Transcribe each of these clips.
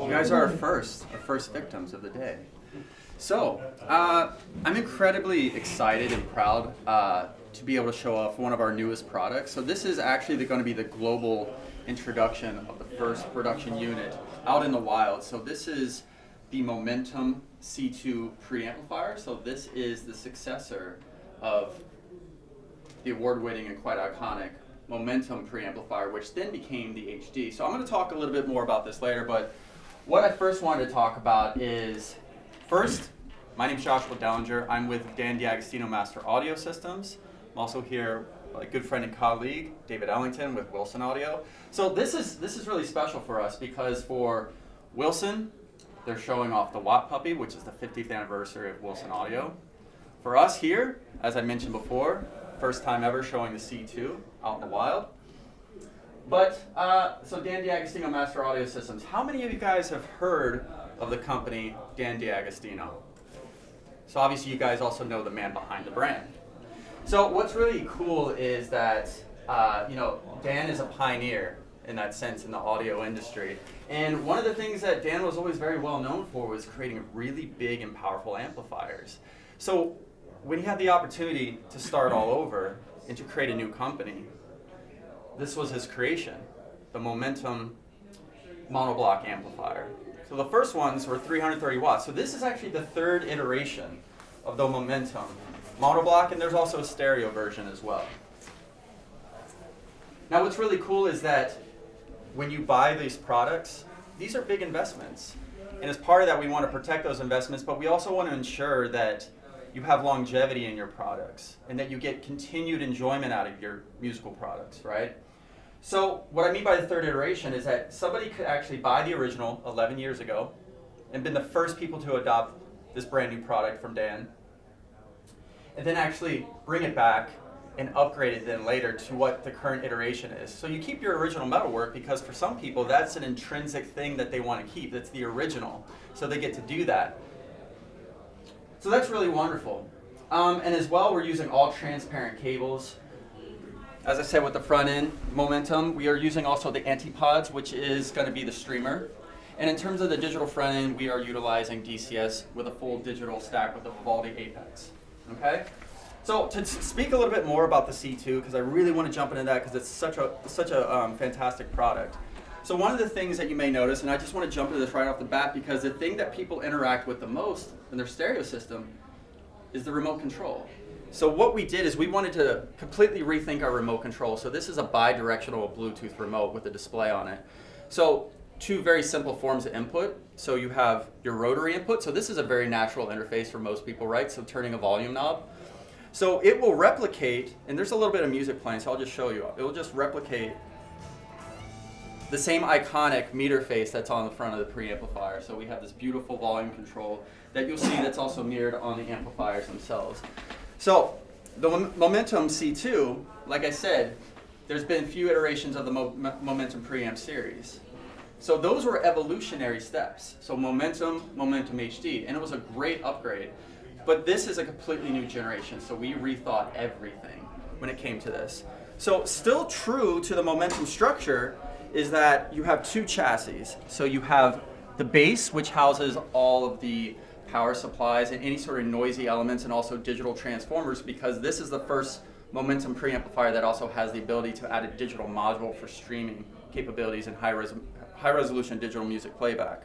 You guys are our first victims of the day. So, I'm incredibly excited and proud to be able to show off one of our newest products. So this is actually going to be the global introduction of the first production unit out in the wild. So this is the Momentum C2 preamplifier. So this is the successor of the award-winning and quite iconic Momentum preamplifier, which then became the HD. So I'm going to talk a little bit more about this later, but what I first wanted to talk about is, first, my name is Joshua Dellinger. I'm with Dan D'Agostino Master Audio Systems. I'm also here with a good friend and colleague, David Ellington with Wilson Audio. So this is really special for us because for Wilson, they're showing off the Watt Puppy, which is the 50th anniversary of Wilson Audio. For us here, as I mentioned before, first time ever showing the C2 out in the wild. But, so Dan D'Agostino Master Audio Systems. How many of you guys have heard of the company Dan D'Agostino? So obviously you guys also know the man behind the brand. So what's really cool is that, Dan is a pioneer in that sense in the audio industry. And one of the things that Dan was always very well known for was creating really big and powerful amplifiers. So when he had the opportunity to start all over and to create a new company, this was his creation, the Momentum monoblock amplifier. So the first ones were 330 watts. So this is actually the third iteration of the Momentum monoblock, and there's also a stereo version as well. Now what's really cool is that when you buy these products, these are big investments. And as part of that, we want to protect those investments, but we also want to ensure that you have longevity in your products and that you get continued enjoyment out of your musical products, right? So what I mean by the third iteration is that somebody could actually buy the original 11 years ago and been the first people to adopt this brand new product from Dan, and then actually bring it back and upgrade it then later to what the current iteration is. So you keep your original metalwork because for some people that's an intrinsic thing that they want to keep. That's the original. So they get to do that. So that's really wonderful. And as well, we're using all transparent cables. As I said with the front end Momentum, we are using also the antipods, which is going to be the streamer. And in terms of the digital front end, we are utilizing DCS with a full digital stack with the Vivaldi Apex. Okay? So to speak a little bit more about the C2, because I really want to jump into that because it's such a fantastic product. So one of the things that you may notice, and I just want to jump into this right off the bat, because the thing that people interact with the most in their stereo system is the remote control. So what we did is we wanted to completely rethink our remote control. So this is a bi-directional Bluetooth remote with a display on it. So two very simple forms of input. So you have your rotary input. So this is a very natural interface for most people, right? So turning a volume knob. So it will replicate, and there's a little bit of music playing, so I'll just show you. It will just replicate the same iconic meter face that's on the front of the preamplifier. So we have this beautiful volume control that you'll see that's also mirrored on the amplifiers themselves. So the Momentum C2, like I said, there's been a few iterations of the Momentum preamp series. So those were evolutionary steps. So Momentum HD, and it was a great upgrade. But this is a completely new generation, so we rethought everything when it came to this. So still true to the Momentum structure is that you have two chassis. So you have the base, which houses all of the power supplies and any sort of noisy elements, and also digital transformers, because this is the first Momentum preamplifier that also has the ability to add a digital module for streaming capabilities and high resolution digital music playback.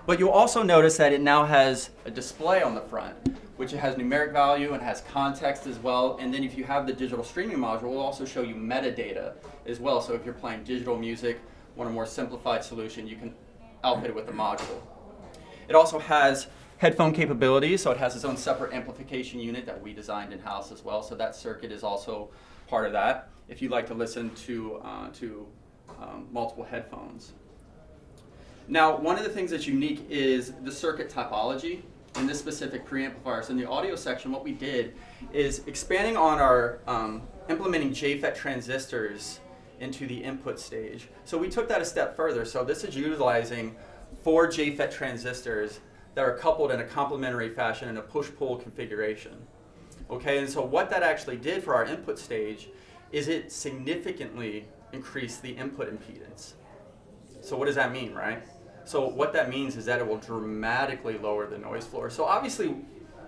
But you'll also notice that it now has a display on the front, which it has numeric value and has context as well. And then if you have the digital streaming module, it will also show you metadata as well. So if you're playing digital music, want a more simplified solution, you can outfit it with the module. It also has headphone capabilities, so it has its own separate amplification unit that we designed in-house as well. So that circuit is also part of that, if you'd like to listen to multiple headphones. Now, one of the things that's unique is the circuit topology in this specific preamplifier. So in the audio section, what we did is expanding on our implementing JFET transistors into the input stage. So we took that a step further. So this is utilizing 4 JFET transistors that are coupled in a complementary fashion in a push-pull configuration. Okay, and so what that actually did for our input stage is it significantly increased the input impedance. So what does that mean, right? So what that means is that it will dramatically lower the noise floor. So obviously,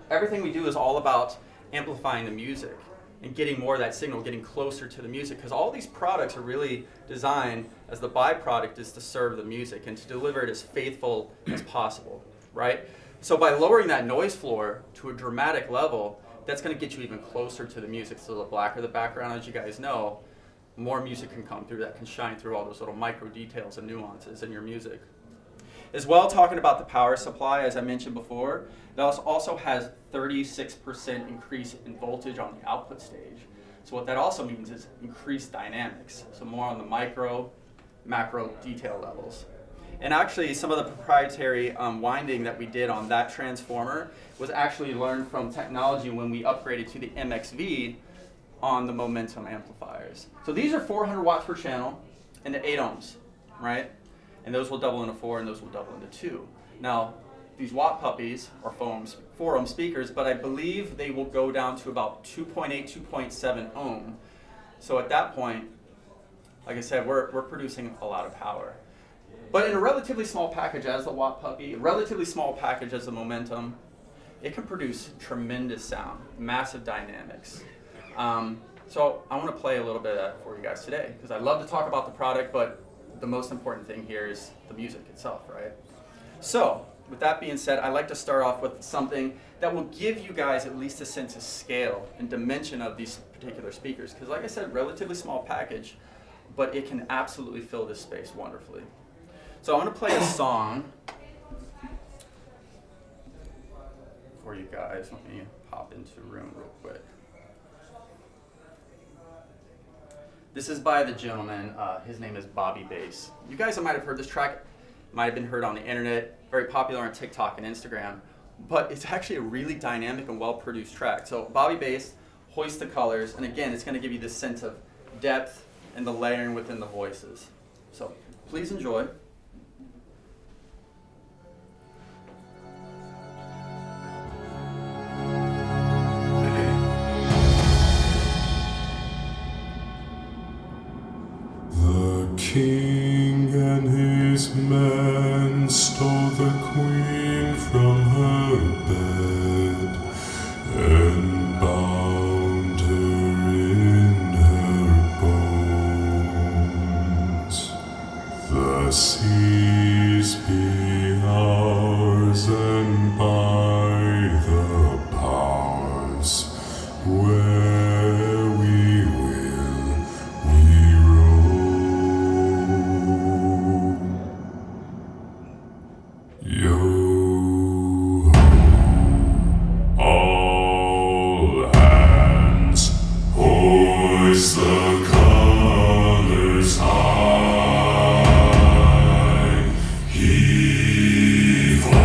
everything we do is all about amplifying the music and getting more of that signal, getting closer to the music, because all these products are really designed as the byproduct is to serve the music and to deliver it as faithful as possible, right? So by lowering that noise floor to a dramatic level, that's going to get you even closer to the music. So the blacker the background, as you guys know, more music can come through that can shine through all those little micro details and nuances in your music. As well, talking about the power supply, as I mentioned before, it also has 36% increase in voltage on the output stage. So what that also means is increased dynamics, so more on the micro, macro detail levels. And actually, some of the proprietary winding that we did on that transformer was actually learned from technology when we upgraded to the MXV on the momentum amplifiers. So these are 400 watts per channel and the 8 ohms, right? And those will double into 4 and those will double into 2. Now, these watt puppies are 4 ohm speakers, but I believe they will go down to about 2.8, 2.7 ohm. So at that point, like I said, we're producing a lot of power. But in a relatively small package as the watt puppy, a relatively small package as the momentum, it can produce tremendous sound, massive dynamics. So I want to play a little bit of that for you guys today, because I love to talk about the product, but the most important thing here is the music itself, right? So with that being said, I like to start off with something that will give you guys at least a sense of scale and dimension of these particular speakers, because like I said, relatively small package, but it can absolutely fill this space wonderfully. So I want to play a song for you guys. Let me hop into the room real quick. This is by the gentleman, his name is Bobby Bass. You guys might have heard this track, might have been heard on the internet, very popular on TikTok and Instagram, but it's actually a really dynamic and well-produced track. So Bobby Bass, Hoist the Colors, and again, it's going to give you this sense of depth and the layering within the voices. So please enjoy. King and his men stole the queen from her bed and bound her in her bones. The seas be ours and by the powers where we will we roam. Yo, all hands, hoist the colors high. Heave ho,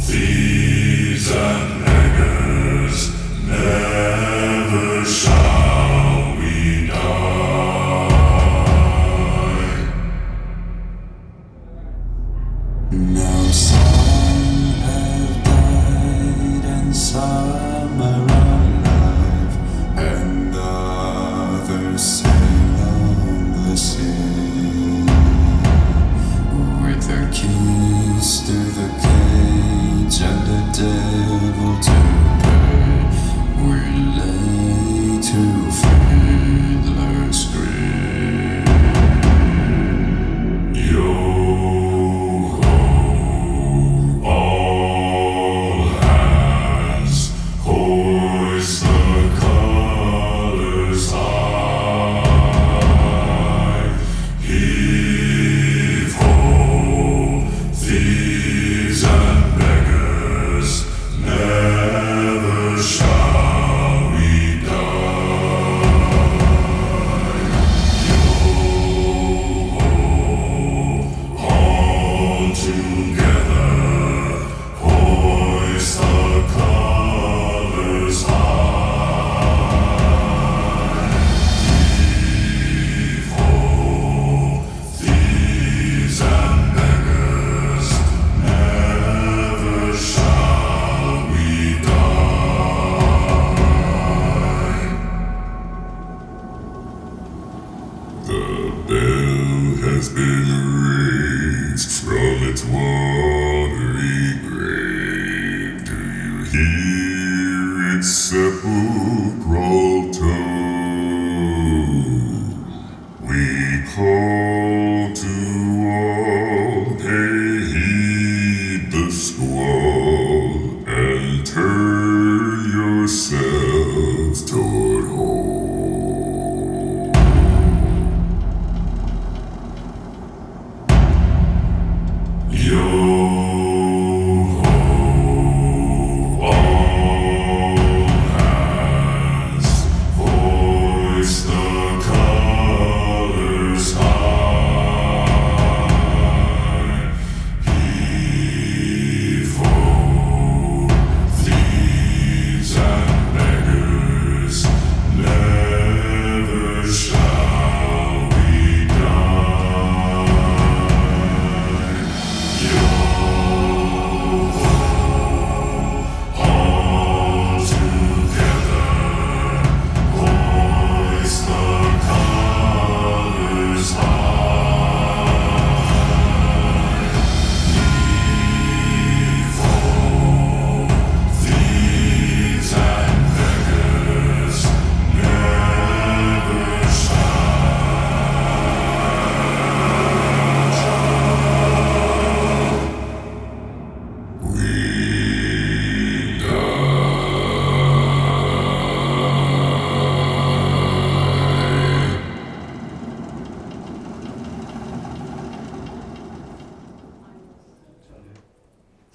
thieves and beggars, never shall we die. Now some have died and some are alive, and others sail on the sea with their keys to the cage and the devil to pay. We lay to fiddler's grave. Yo, all hands, hoist the colors high. Heave ho, thieves and beggars, never shall we die. Yo ho, all together, hoist the colors high. Heave ho, thieves and beggars, never shall we die. The bell has been raised from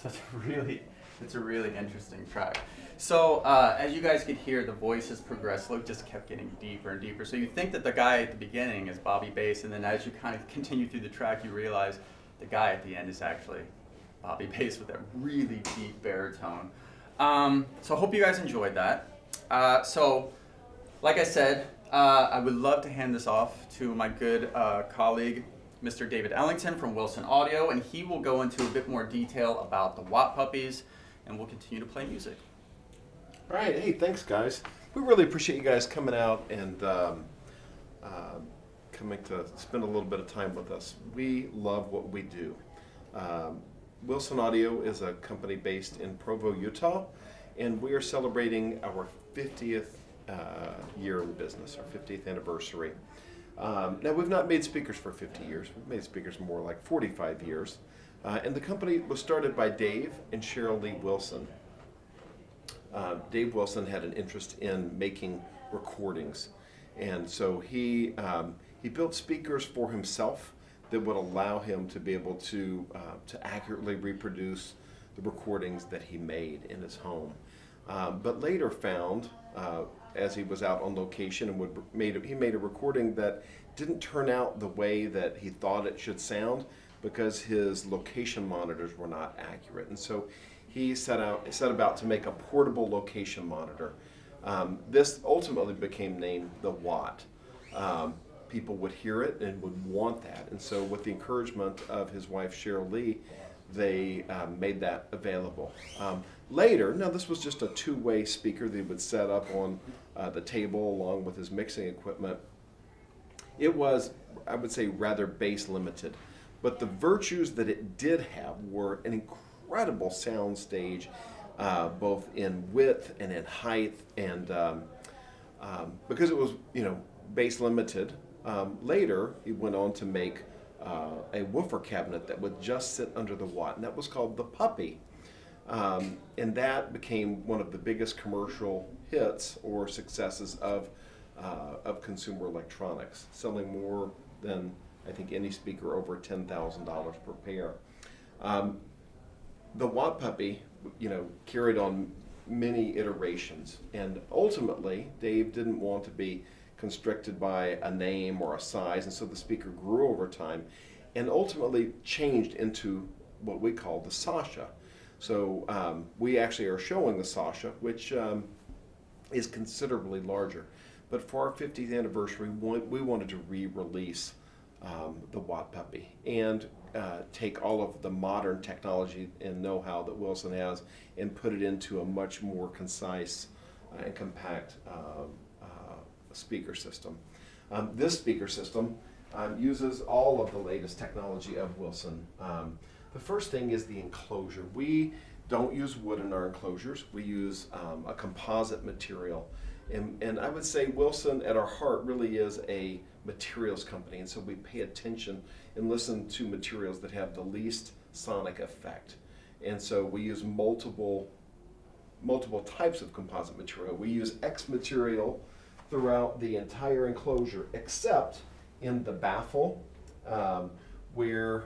It's a really interesting track. So as you guys could hear, the voices progressively just kept getting deeper and deeper. So you think that the guy at the beginning is Bobby Bass, and then as you kind of continue through the track, you realize the guy at the end is actually Bobby Bass with that really deep baritone. So I hope you guys enjoyed that. So like I said, I would love to hand this off to my good colleague, Mr. David Ellington from Wilson Audio, and he will go into a bit more detail about the Watt Puppies, and we'll continue to play music. All right, hey, thanks, guys. We really appreciate you guys coming out and coming to spend a little bit of time with us. We love what we do. Wilson Audio is a company based in Provo, Utah, and we are celebrating our 50th year in business, our 50th anniversary. Now, we've not made speakers for 50 years. We've made speakers more like 45 years. And the company was started by Dave and Cheryl Lee Wilson. Dave Wilson had an interest in making recordings. And so he built speakers for himself that would allow him to be able to accurately reproduce the recordings that he made in his home. But later found, as he was out on location, and he made a recording that didn't turn out the way that he thought it should sound because his location monitors were not accurate. And so he set about to make a portable location monitor. This ultimately became named the Watt. People would hear it and would want that. And so with the encouragement of his wife, Cheryl Lee, they made that available. Later, now this was just a two-way speaker that he would set up on the table along with his mixing equipment. It was, I would say, rather bass limited. But the virtues that it did have were an incredible sound stage, both in width and in height, and because it was, bass limited. Later, he went on to make a woofer cabinet that would just sit under the Watt, and that was called the Puppy. And that became one of the biggest commercial hits or successes of consumer electronics, selling more than I think any speaker over $10,000 per pair. The Watt Puppy, carried on many iterations, and ultimately Dave didn't want to be constricted by a name or a size, and so the speaker grew over time and ultimately changed into what we call the Sasha. So we actually are showing the Sasha, which is considerably larger. But for our 50th anniversary, we wanted to re-release the Watt Puppy and take all of the modern technology and know-how that Wilson has and put it into a much more concise and compact speaker system. This speaker system uses all of the latest technology of Wilson. The first thing is the enclosure. We don't use wood in our enclosures. We use a composite material. And I would say Wilson, at our heart, really is a materials company. And so we pay attention and listen to materials that have the least sonic effect. And so we use multiple types of composite material. We use X material throughout the entire enclosure, except in the baffle, where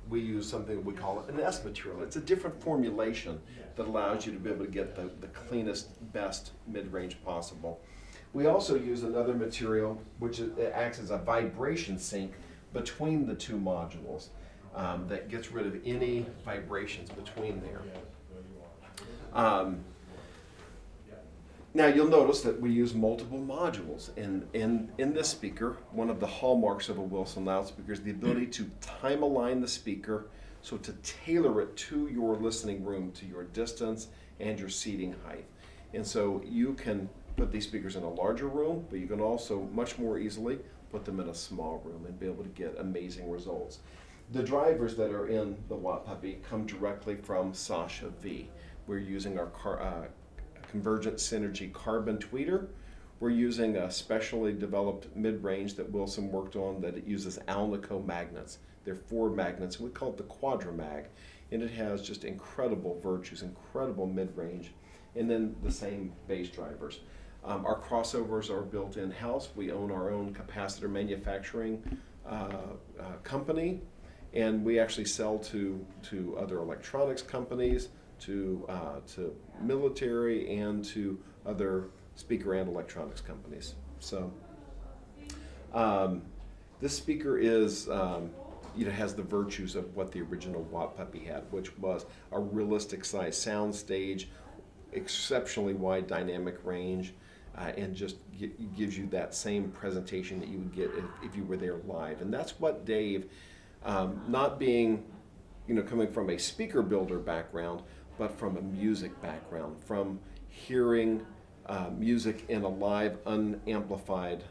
we use something we call an S material. It's a different formulation that allows you to be able to get the cleanest, best mid-range possible. We also use another material which acts as a vibration sink between the two modules that gets rid of any vibrations between there. Now you'll notice that we use multiple modules, and in this speaker, one of the hallmarks of a Wilson loudspeaker is the ability to time align the speaker so to tailor it to your listening room, to your distance and your seating height. And so you can put these speakers in a larger room, but you can also much more easily put them in a small room and be able to get amazing results. The drivers that are in the Watt Puppy come directly from Sasha V. We're using our Convergent Synergy carbon tweeter. We're using a specially developed mid-range that Wilson worked on that it uses Alnico magnets. They're 4 magnets, and we call it the Quadramag. And it has just incredible virtues, incredible mid-range, and then the same bass drivers. Our crossovers are built in-house. We own our own capacitor manufacturing company, and we actually sell to other electronics companies, to military, and to other speaker and electronics companies. So this speaker is has the virtues of what the original Watt Puppy had, which was a realistic size sound stage, exceptionally wide dynamic range, and just gives you that same presentation that you would get if you were there live. And that's what Dave, not being, coming from a speaker builder background, but from a music background, from hearing music in a live, unamplified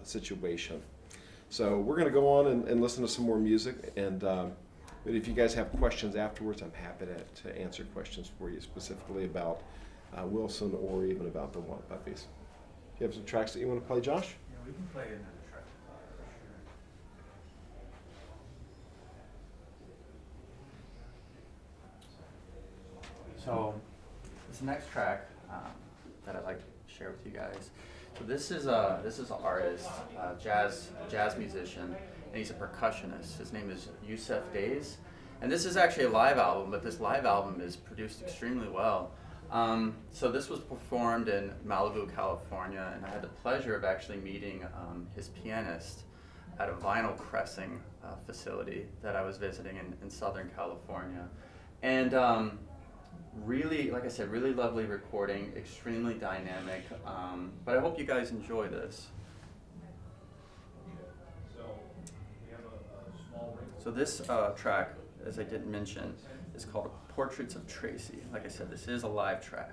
situation. So we're going to go on and listen to some more music, and but if you guys have questions afterwards, I'm happy to answer questions for you specifically about Wilson or even about the Watt Puppies. You have some tracks that you want to play, Josh? Yeah, we can play another track. So this next track that I'd like to share with you guys. So this is an artist, jazz musician, and he's a percussionist. His name is Yusef Days, and this is actually a live album, but this live album is produced extremely well. So this was performed in Malibu, California, and I had the pleasure of actually meeting his pianist at a vinyl pressing facility that I was visiting in Southern California. And really, like I said, really lovely recording, extremely dynamic, but I hope you guys enjoy this. So this track, as I did mention, is called Portraits of Tracy. Like I said, this is a live track.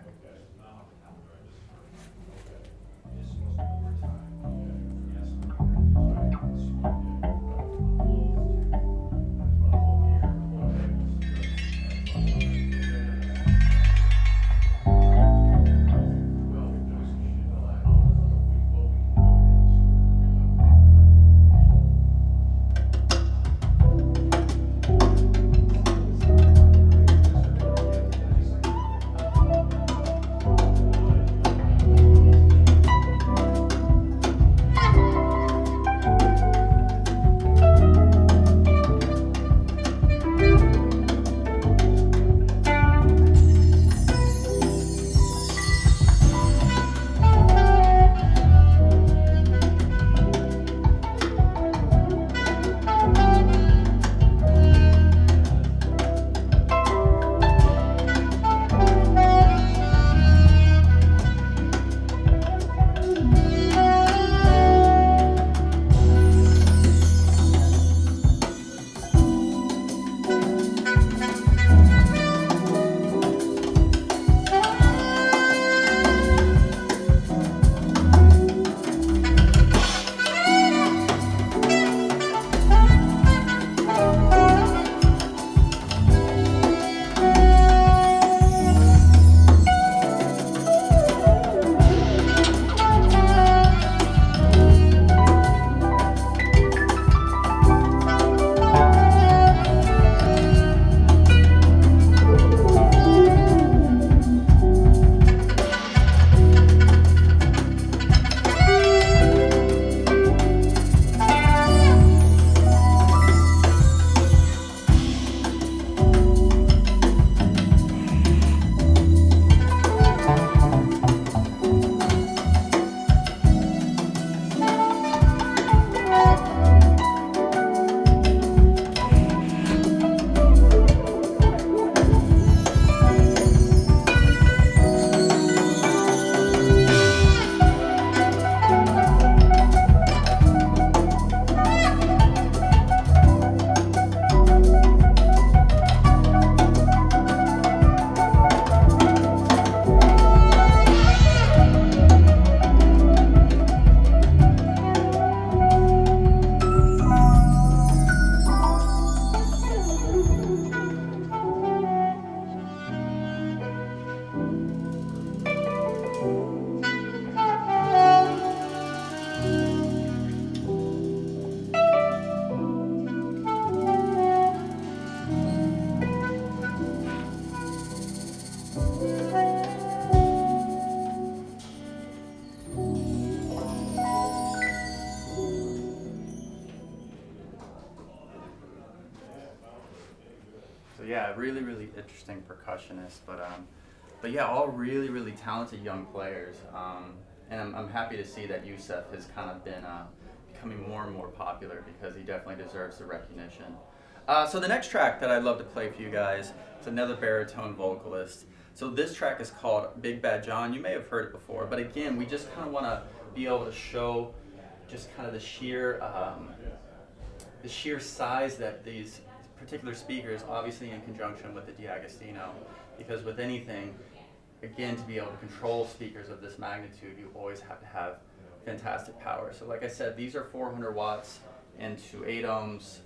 So yeah, really, really interesting percussionist, but yeah, all really, really talented young players. And I'm happy to see that Yusef has kind of been becoming more and more popular because he definitely deserves the recognition. So the next track that I'd love to play for you guys is another baritone vocalist. So this track is called Big Bad John. You may have heard it before, but again, we just kind of want to be able to show just kind of the sheer size that these particular speakers, obviously in conjunction with the D'Agostino, because with anything, again, to be able to control speakers of this magnitude, you always have to have fantastic power. So like I said, these are 400 watts into 8 ohms,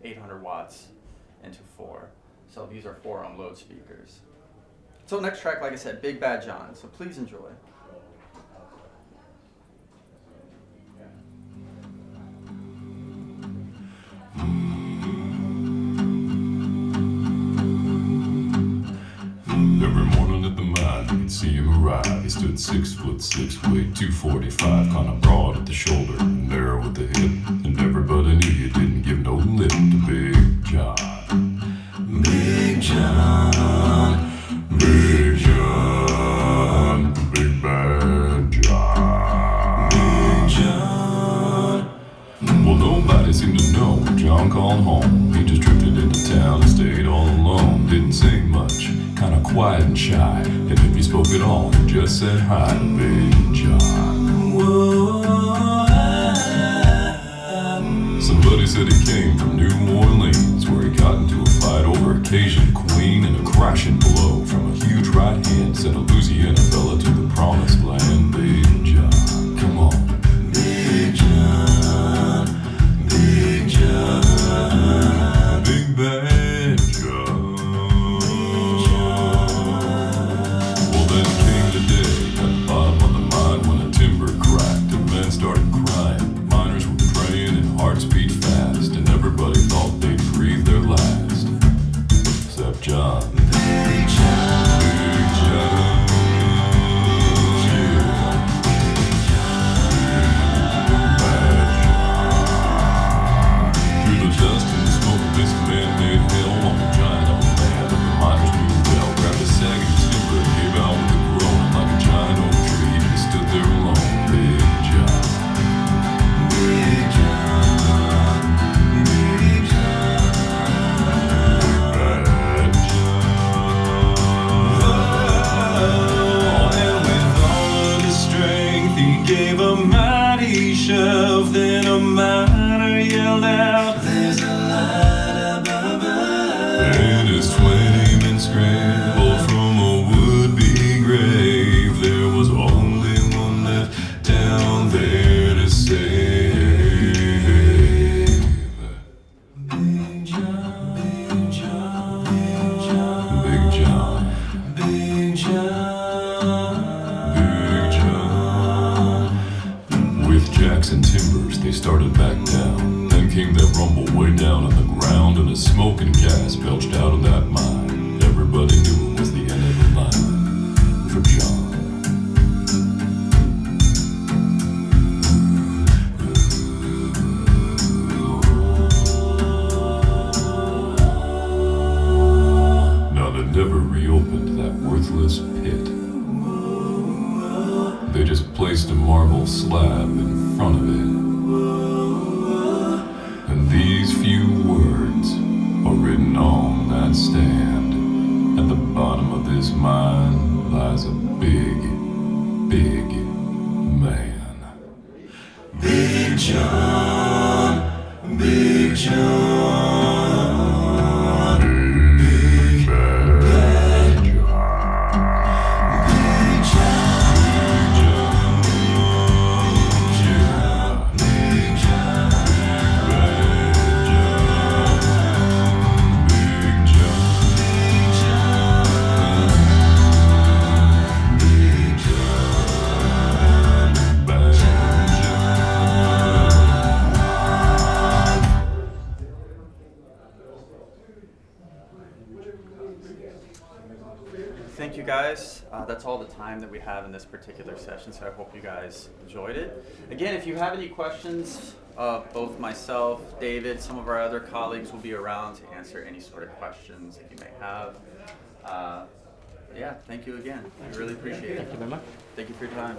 800 watts into 4. So these are 4 ohm load speakers. So next track, like I said, Big Bad John. So please enjoy. Every morning at the mine, you could see him arrive. He stood 6'6", weighed 245, kinda broad at the shoulder, narrow at the hip, and everybody knew you didn't give no lip to Big John. Big John, Big John, Big Bad John, Big John. Well, nobody seemed to know when John called home. He just drifted into town and stayed all alone. Didn't say much, kinda quiet and shy, and if he spoke at all, he just said hi to Big John. Whoa. Somebody said he came from New Orleans, where he got into a fight over a Cajun queen, and a crashing blow from a huge right hand sent a Louisiana fella to the promised land. Big John, come on. Big John, Big John, Big Bad John. Well, then came the day at the bottom of the mine when the timber cracked and men started crying. Miners were praying and hearts beat fast, and everybody thought they'd breathe their last, except John. Big John, Big John, yeah. Bad John. Through the dust and the smoke of this man-made hell, on the giant of a man that the miners knew well, grabbed a sagging timber and gave out with a groan, and like a giant oak tree, he stood there alone. Big John, Big John, Big John, Bad John. Oh, and with all of his strength, he gave a mighty shove. Then a miner yelled out, "There's a light above us." And his 20 men scrambled from a would-be grave. There was only one left down there to save. Big John, Big John, Big John, Big John, Big John, Big John. With jacks and timbers, they started back down. Then came that rumble way down on the ground, and a smoke and gas belched out of that mine. Everybody knew it was the end of the line for John. Now they never reopened that worthless pit. They just placed a marble slab in front of it. And these few words are written on that stand. At the bottom of this mine lies a big, big man. Big John, Big John, Big Bad John, Big John, Big John, Bad John, Big John, Big John, Bad Thank you guys. That's all the time that we have in this particular session, so I hope you guys enjoyed it. Again, if you have any questions, Both myself, David, some of our other colleagues will be around to answer any sort of questions that you may have. Yeah, thank you again. I really appreciate it. Thank you very much. Thank you for your time.